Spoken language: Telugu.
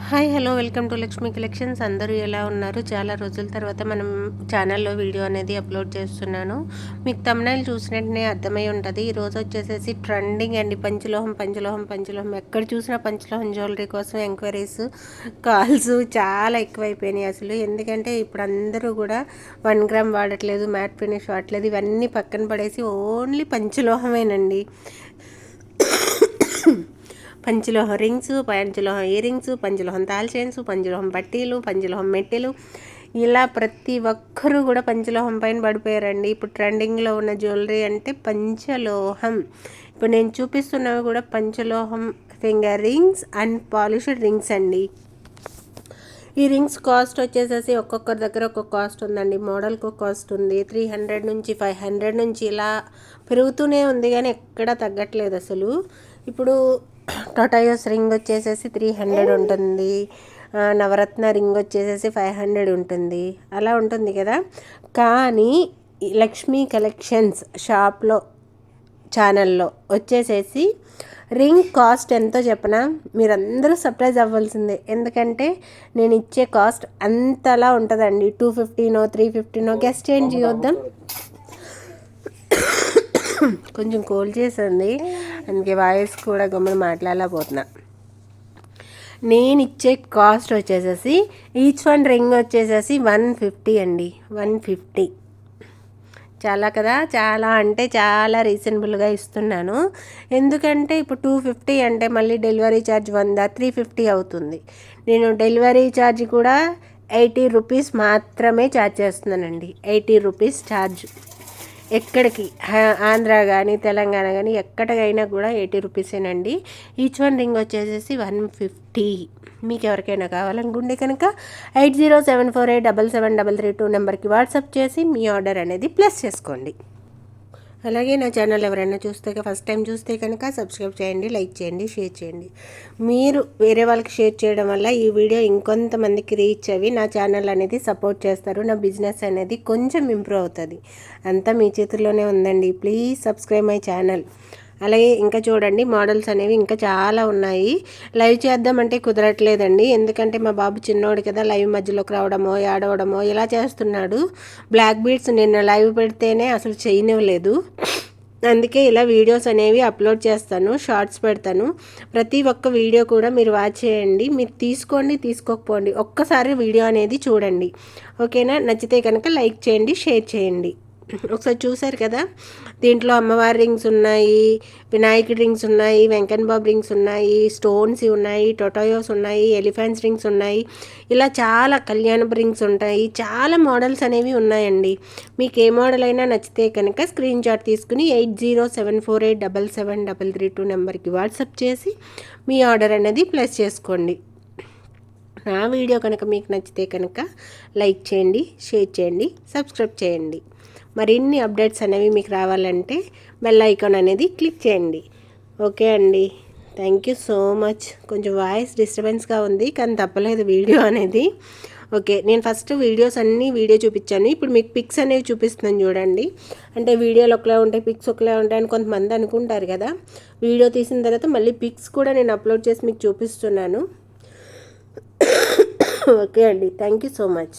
Hi hello welcome to Lakshmi collections. అందరూ ఎలా ఉన్నారు? చాలా రోజుల తర్వాత మనం ఛానల్లో వీడియో అనేది అప్లోడ్ చేస్తున్నాను. మీకు థంబ్నెయిల్ చూసినట్టునే అర్థమై ఉంటుంది. ఈరోజు వచ్చేసేసి ట్రెండింగ్ అండి, పంచలోహం పంచలోహం పంచలోహం. ఎక్కడ చూసినా పంచలోహం జ్యువెలరీ కోసం ఎంక్వైరీస్, కాల్స్ చాలా ఎక్కువైపోయినాయి అసలు. ఎందుకంటే ఇప్పుడు అందరూ కూడా 1 గ్రామ్ వాడట్లేదు, మ్యాట్ ఫినిష్ వాడట్లేదు, ఇవన్నీ పక్కన పడేసి ఓన్లీ పంచలోహమేనండి. పంచలోహం రింగ్స్, పంచలోహం ఇయర్ రింగ్స్, పంచలోహం తాల్ చైన్స్, పంచలోహం పట్టీలు, పంచలోహం మెట్టెలు, ఇలా ప్రతి ఒక్కరూ కూడా పంచలోహం పైన పడిపోయారండి. ఇప్పుడు ట్రెండింగ్లో ఉన్న జ్యువెలరీ అంటే పంచలోహం. ఇప్పుడు నేను చూపిస్తున్నవి కూడా పంచలోహం finger rings and polished rings అండి. ఈ రింగ్స్ కాస్ట్ వచ్చేసేసి ఒక్కొక్కరి దగ్గర ఒక్కొక్క కాస్ట్ ఉందండి. మోడల్కి ఒక కాస్ట్ ఉంది. 300 నుంచి 500 నుంచి ఇలా పెరుగుతూనే ఉంది, కానీ ఎక్కడా తగ్గట్లేదు అసలు. ఇప్పుడు టొటాయోస్ రింగ్ వచ్చేసేసి 300 ఉంటుంది, నవరత్న రింగ్ వచ్చేసేసి 500 ఉంటుంది, అలా ఉంటుంది కదా. కానీ లక్ష్మీ కలెక్షన్స్ షాప్లో ఛానల్లో వచ్చేసేసి రింగ్ కాస్ట్ ఎంతో చెప్పనా, మీరందరూ సర్ప్రైజ్ అవ్వాల్సిందే. ఎందుకంటే నేను ఇచ్చే కాస్ట్ అంతలా ఉంటుందండి. 250నో 350నో గెస్ట్ చేంజ్ చేద్దాం. కొంచెం కోల్డ్ చేసింది, అందుకే వాయిస్ కూడా గమ్మున మాట్లాడలేకపోతున్నా. నేను ఇచ్చే కాస్ట్ వచ్చేసేసి ఈచ్ వన్ రింగ్ వచ్చేసేసి 150 అండి. 150 చాలా కదా, చాలా అంటే చాలా రీజనబుల్గా ఇస్తున్నాను. ఎందుకంటే ఇప్పుడు 250 అంటే మళ్ళీ డెలివరీ ఛార్జ్ 100, 350 అవుతుంది. నేను డెలివరీ ఛార్జ్ కూడా 80 రూపీస్ మాత్రమే ఛార్జ్ చేస్తున్నానండి. 80 రూపీస్ ఛార్జ్. ఎక్కడికి ఆంధ్ర కానీ తెలంగాణ కానీ ఎక్కడికైనా కూడా 80 రూపీసేనండి. ఈచ్ వన్ రింగ్ వచ్చేసేసి 150. మీకు ఎవరికైనా కావాలనుకుంటే కనుక 8074877332 నెంబర్కి వాట్సాప్ చేసి మీ ఆర్డర్ అనేది ప్లేస్ చేసుకోండి. అలాగే నా ఛానల్ ఎవరైనా ఫస్ట్ టైం చూస్తే కనుక సబ్స్క్రైబ్ చేయండి, లైక్ చేయండి, షేర్ చేయండి. మీరు వేరే వాళ్ళకి షేర్ చేయడం వల్ల ఈ వీడియో ఇంకొంతమందికి రీచ్ అవి నా ఛానల్ అనేది సపోర్ట్ చేస్తారు. నా బిజినెస్ అనేది కొంచెం ఇంప్రూవ్ అవుతుంది. అంతా మీ చేతుల్లోనే ఉందండి. Please subscribe my channel. అలాగే ఇంకా చూడండి, మోడల్స్ అనేవి ఇంకా చాలా ఉన్నాయి. లైవ్ చేద్దామంటే కుదరట్లేదండి, ఎందుకంటే మా బాబు చిన్నోడు కదా, లైవ్ మధ్యలోకి రావడమో ఆడవడమో ఇలా చేస్తున్నాడు. బ్లాక్ బీడ్స్ నిన్న లైవ్ పెడితేనే అసలు చేయనివ్వలేదు. అందుకే ఇలా వీడియోస్ అనేవి అప్లోడ్ చేస్తాను, షార్ట్స్ పెడతాను. ప్రతి ఒక్క వీడియో కూడా మీరు వాచ్ చేయండి. మీరు తీసుకోండి, తీసుకోకపోండి, ఒక్కసారి వీడియో అనేది చూడండి. ఓకేనా? నచ్చితే కనుక లైక్ చేయండి, షేర్ చేయండి. ఒకసారి చూసారు కదా, దీంట్లో అమ్మవారి రింగ్స్ ఉన్నాయి, వినాయకుడి రింగ్స్ ఉన్నాయి, వెంకన్న బాబు రింగ్స్ ఉన్నాయి, స్టోన్స్ ఉన్నాయి, టొటాయోస్ ఉన్నాయి, ఎలిఫెంట్స్ రింగ్స్ ఉన్నాయి, ఇలా చాలా కళ్యాణపు రింగ్స్ ఉంటాయి. చాలా మోడల్స్ అనేవి ఉన్నాయండి. మీకు ఏ మోడల్ అయినా నచ్చితే కనుక స్క్రీన్ షాట్ తీసుకుని 8074877332 నెంబర్కి వాట్సాప్ చేసి మీ ఆర్డర్ అనేది ప్లేస్ చేసుకోండి. నా వీడియో కనుక మీకు నచ్చితే కనుక లైక్ చేయండి, షేర్ చేయండి, సబ్స్క్రైబ్ చేయండి. మరిన్ని అప్డేట్స్ అనేవి మీకు రావాలంటే బెల్ ఐకాన్ అనేది క్లిక్ చేయండి. ఓకే అండి, థ్యాంక్ యూ సో మచ్. కొంచెం వాయిస్ డిస్టర్బెన్స్గా ఉంది, కానీ తప్పలేదు వీడియో అనేది. ఓకే, నేను ఫస్ట్ వీడియో చూపించాను. ఇప్పుడు మీకు పిక్స్ అనేవి చూపిస్తున్నాను చూడండి. అంటే వీడియోలు ఒకలా ఉంటాయి, పిక్స్ ఒకలా ఉంటాయి అని కొంతమంది అనుకుంటారు కదా. వీడియో తీసిన తర్వాత మళ్ళీ పిక్స్ కూడా నేను అప్లోడ్ చేసి మీకు చూపిస్తున్నాను. ఓకే అండి, థ్యాంక్ యూ సో మచ్.